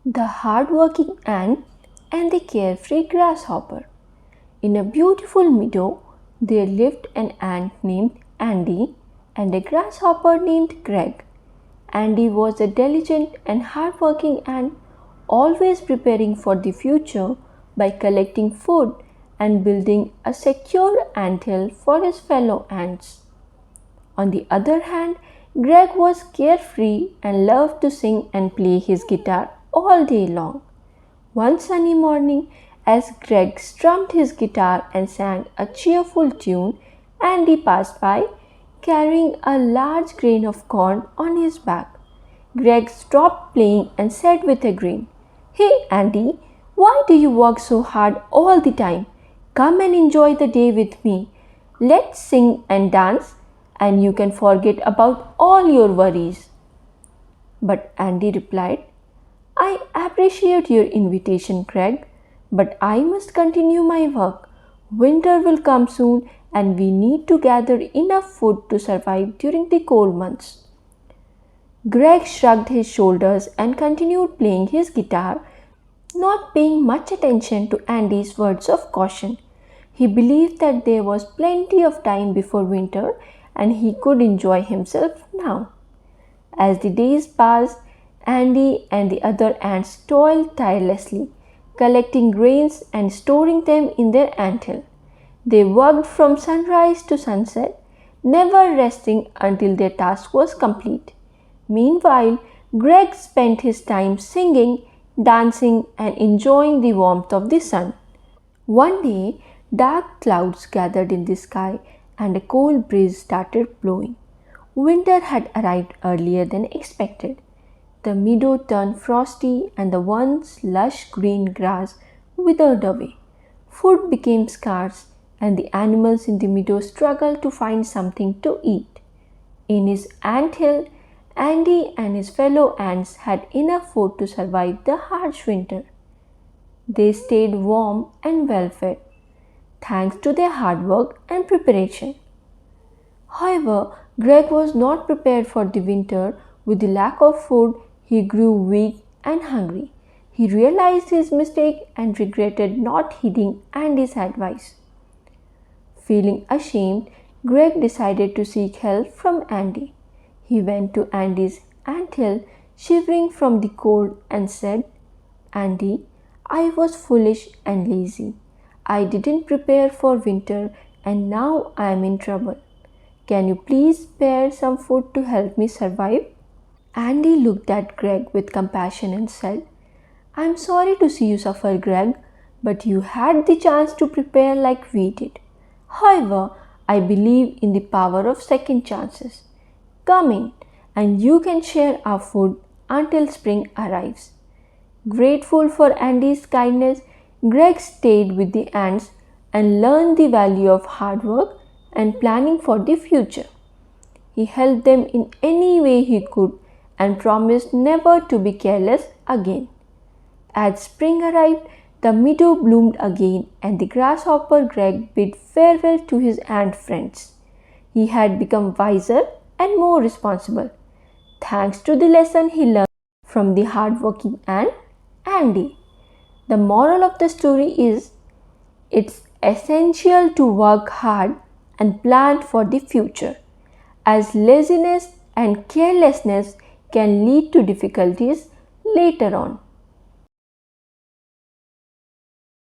The hard-working ant and the carefree grasshopper. In a beautiful meadow, there lived an ant named Andy and a grasshopper named Greg. Andy was a diligent and hard-working ant, always preparing for the future by collecting food and building a secure anthill for his fellow ants. On the other hand, Greg was carefree and loved to sing and play his guitar all day long. One sunny morning, as Greg strummed his guitar and sang a cheerful tune, Andy passed by, carrying a large grain of corn on his back. Greg stopped playing and said with a grin, "Hey Andy, why do you work so hard all the time? Come and enjoy the day with me. Let's sing and dance, and you can forget about all your worries." But Andy replied, "I appreciate your invitation, Greg, but I must continue my work. Winter will come soon, and we need to gather enough food to survive during the cold months." Greg shrugged his shoulders and continued playing his guitar, not paying much attention to Andy's words of caution. He believed that there was plenty of time before winter and he could enjoy himself now. As the days passed, Andy and the other ants toiled tirelessly, collecting grains and storing them in their anthill. They worked from sunrise to sunset, never resting until their task was complete. Meanwhile, Greg spent his time singing, dancing, and enjoying the warmth of the sun. One day, dark clouds gathered in the sky and a cold breeze started blowing. Winter had arrived earlier than expected. The meadow turned frosty and the once lush green grass withered away. Food became scarce and the animals in the meadow struggled to find something to eat. In his anthill, Andy and his fellow ants had enough food to survive the harsh winter. They stayed warm and well fed, thanks to their hard work and preparation. However, Greg was not prepared for the winter. With the lack of food, he grew weak and hungry. He realized his mistake and regretted not heeding Andy's advice. Feeling ashamed, Greg decided to seek help from Andy. He went to Andy's anthill, shivering from the cold, and said, "Andy, I was foolish and lazy. I didn't prepare for winter and now I am in trouble. Can you please spare some food to help me survive?" Andy looked at Greg with compassion and said, "I'm sorry to see you suffer, Greg, but you had the chance to prepare like we did. However, I believe in the power of second chances. Come in, and you can share our food until spring arrives." Grateful for Andy's kindness, Greg stayed with the ants and learned the value of hard work and planning for the future. He helped them in any way he could and promised never to be careless again. As spring arrived, the meadow bloomed again and the grasshopper Greg bid farewell to his ant friends. He had become wiser and more responsible, thanks to the lesson he learned from the hard-working ant, Andy. The moral of the story is, it's essential to work hard and plan for the future, as laziness and carelessness can lead to difficulties later on.